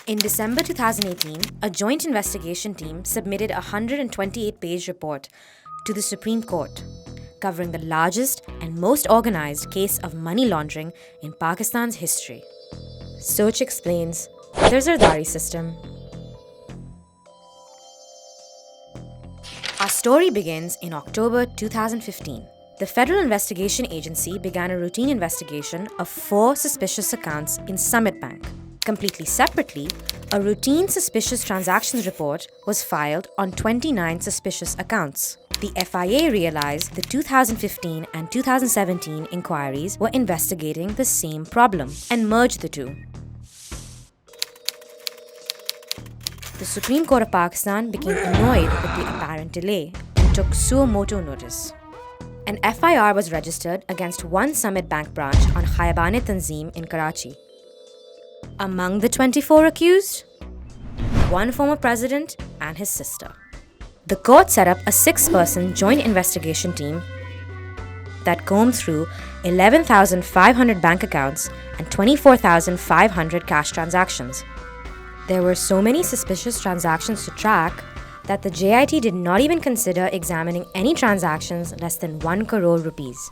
In December 2018, a joint investigation team submitted a 128-page report to the Supreme Court, covering the largest and most organized case of money laundering in Pakistan's history. Soch explains the Zardari system. Our story begins in October 2015. The Federal Investigation Agency began a routine investigation of 4 suspicious accounts in Summit Bank. Completely separately, a routine suspicious transactions report was filed on 29 suspicious accounts. The FIA realized the 2015 and 2017 inquiries were investigating the same problem and merged the two. The Supreme Court of Pakistan became annoyed with the apparent delay and took suo motu notice. An FIR was registered against one Summit Bank branch on Khayabane-Tanzim in Karachi. Among the 24 accused, one former president and his sister. The court set up a 6-person joint investigation team that combed through 11,500 bank accounts and 24,500 cash transactions. There were so many suspicious transactions to track that the JIT did not even consider examining any transactions less than 1 crore rupees.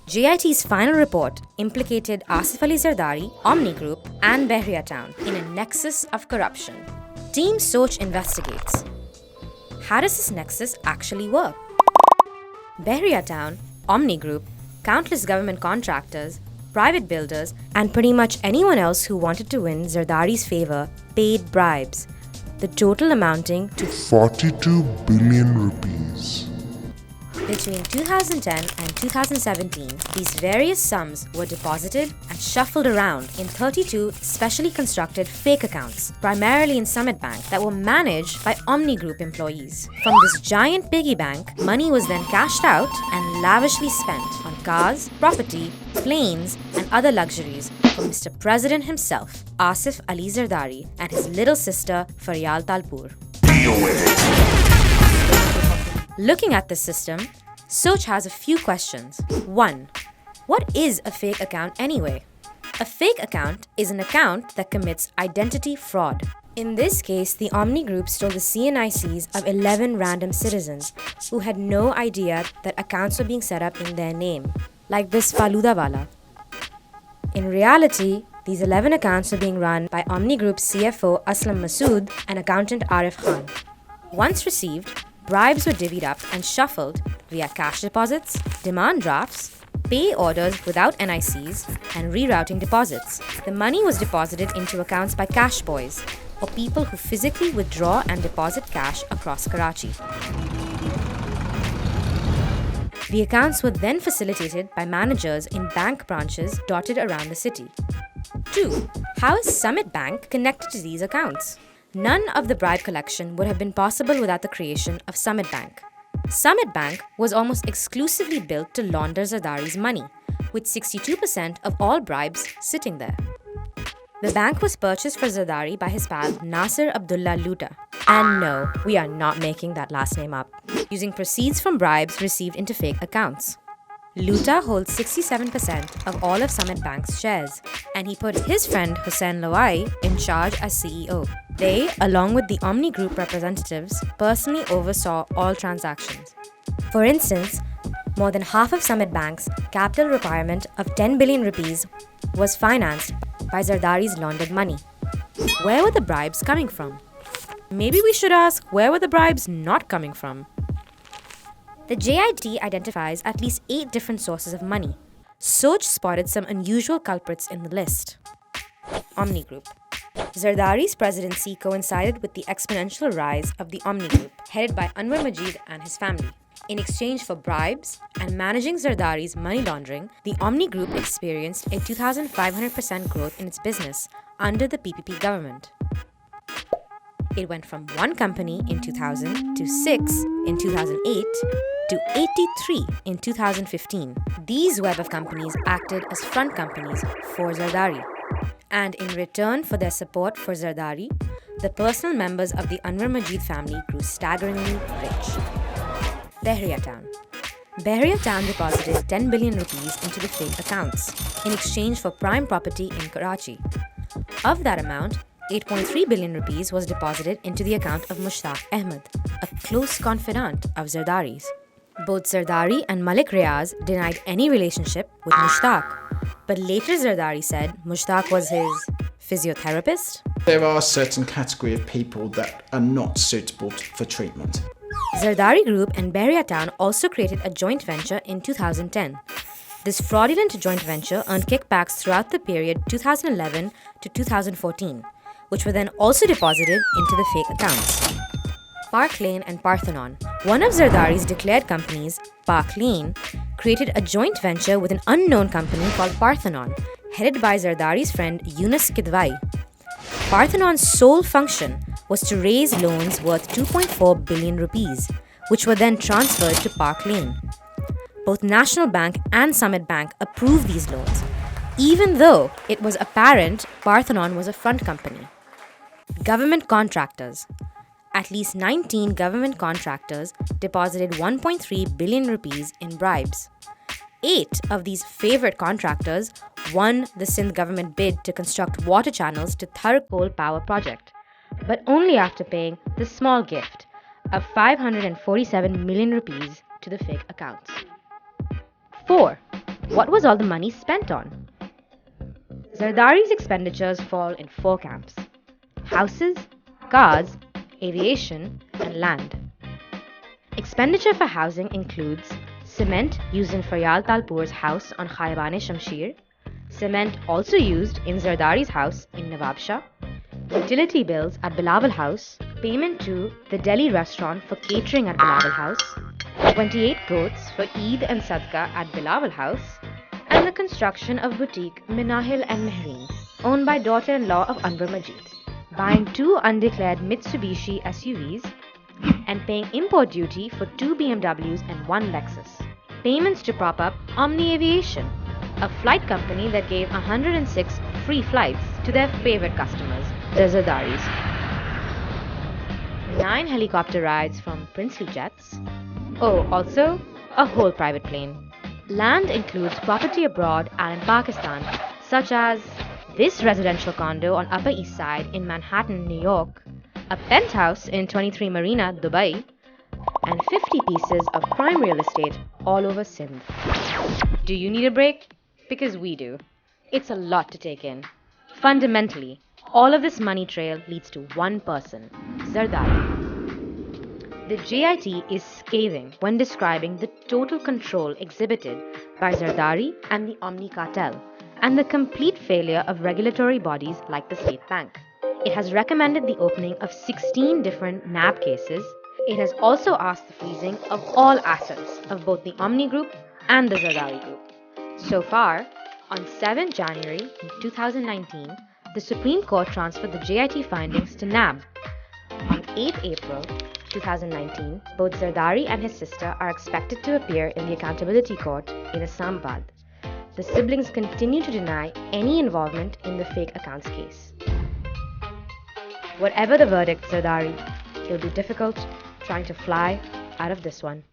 JIT's final report implicated Asif Ali Zardari, Omni Group, and Bahria Town in a nexus of corruption. Team Soch investigates. How does this nexus actually work? Bahria Town, Omni Group, countless government contractors, private builders, and pretty much anyone else who wanted to win Zardari's favor paid bribes, the total amounting to 42 billion rupees. Between 2010 and 2017, these various sums were deposited and shuffled around in 32 specially constructed fake accounts, primarily in Summit Bank, that were managed by Omni Group employees. From this giant piggy bank, money was then cashed out and lavishly spent on cars, property, planes, and other luxuries for Mr. President himself, Asif Ali Zardari, and his little sister, Faryal Talpur. Looking at this system, Soch has a few questions. 1. What is a fake account anyway? A fake account is an account that commits identity fraud. In this case, the Omni Group stole the CNICs of 11 random citizens who had no idea that accounts were being set up in their name, like this Faluda Wala. In reality, these 11 accounts were being run by Omni Group's CFO Aslam Masood and accountant Arif Khan. Once received, bribes were divvied up and shuffled via cash deposits, demand drafts, pay orders without NICs, and rerouting deposits. The money was deposited into accounts by cash boys, or people who physically withdraw and deposit cash across Karachi. The accounts were then facilitated by managers in bank branches dotted around the city. 2. How is Summit Bank connected to these accounts? None of the bribe collection would have been possible without the creation of Summit Bank. Summit Bank was almost exclusively built to launder Zardari's money, with 62% of all bribes sitting there. The bank was purchased for Zardari by his pal Nasir Abdullah Luta. And no, we are not making that last name up. Using proceeds from bribes received into fake accounts. Luta holds 67% of all of Summit Bank's shares, and he put his friend Hussain Lawai in charge as CEO. They, along with the Omni Group representatives, personally oversaw all transactions. For instance, more than half of Summit Bank's capital requirement of 10 billion rupees was financed by Zardari's laundered money. Where were the bribes coming from? Maybe we should ask, where were the bribes not coming from? The JIT identifies at least 8 different sources of money. Soch spotted some unusual culprits in the list. Omni Group. Zardari's presidency coincided with the exponential rise of the Omni Group, headed by Anwar Majid and his family. In exchange for bribes and managing Zardari's money laundering, the Omni Group experienced a 2,500% growth in its business under the PPP government. It went from 1 company in 2000 to 6 in 2008 to 83 in 2015. These web of companies acted as front companies for Zardari. And in return for their support for Zardari, the personal members of the Anwar Majid family grew staggeringly rich. Bahria Town. Bahria Town deposited 10 billion rupees into the fake accounts in exchange for prime property in Karachi. Of that amount, 8.3 billion rupees was deposited into the account of Mushtaq Ahmed, a close confidant of Zardari's. Both Zardari and Malik Riaz denied any relationship with Mushtaq, but later Zardari said Mushtaq was his physiotherapist. There are a certain category of people that are not suitable for treatment. Zardari Group and Bahria Town also created a joint venture in 2010. This fraudulent joint venture earned kickbacks throughout the period 2011 to 2014, which were then also deposited into the fake accounts. Park Lane and Parthenon. One of Zardari's declared companies, Park Lane, created a joint venture with an unknown company called Parthenon, headed by Zardari's friend Yunus Kidwai. Parthenon's sole function was to raise loans worth 2.4 billion rupees, which were then transferred to Park Lane. Both National Bank and Summit Bank approved these loans, even though it was apparent Parthenon was a front company. Government contractors. At least 19 government contractors deposited 1.3 billion rupees in bribes. 8 of these favorite contractors won the Sindh government bid to construct water channels to Thar coal power project, but only after paying the small gift of 547 million rupees to the fake accounts. 4. What was all the money spent on? Zardari's expenditures fall in 4 camps: houses, cars, aviation, and land. Expenditure for housing includes cement used in Faryal Talpur's house on Khayabane-Shamsher, cement also used in Zardari's house in Nawabshah, utility bills at Bilawal House, payment to the Delhi restaurant for catering at Bilawal House, 28 goats for Eid and Sadqa at Bilawal House, and the construction of boutique Minahil and Meiryum, owned by daughter-in-law of Anwar Majid, buying 2 undeclared Mitsubishi SUVs, and paying import duty for 2 BMWs and 1 Lexus. Payments to prop up Omni Aviation, a flight company that gave 106 free flights to their favorite customers, the Zardaris. 9 helicopter rides from princely jets. Oh, also a whole private plane. Land includes property abroad and in Pakistan, such as this residential condo on Upper East Side in Manhattan, New York, a penthouse in 23 Marina, Dubai, and 50 pieces of prime real estate all over Sindh. Do you need a break? Because we do. It's a lot to take in. Fundamentally, all of this money trail leads to one person, Zardari. The JIT is scathing when describing the total control exhibited by Zardari and the Omni cartel, and the complete failure of regulatory bodies like the State Bank. It has recommended the opening of 16 different NAB cases. It has also asked the freezing of all assets of both the Omni Group and the Zardari Group. So far, on 7 January 2019, the Supreme Court transferred the JIT findings to NAB. On 8 April 2019, both Zardari and his sister are expected to appear in the Accountability Court in Islamabad. The siblings continue to deny any involvement in the fake accounts case. Whatever the verdict, Zardari, it'll be difficult trying to fly out of this one.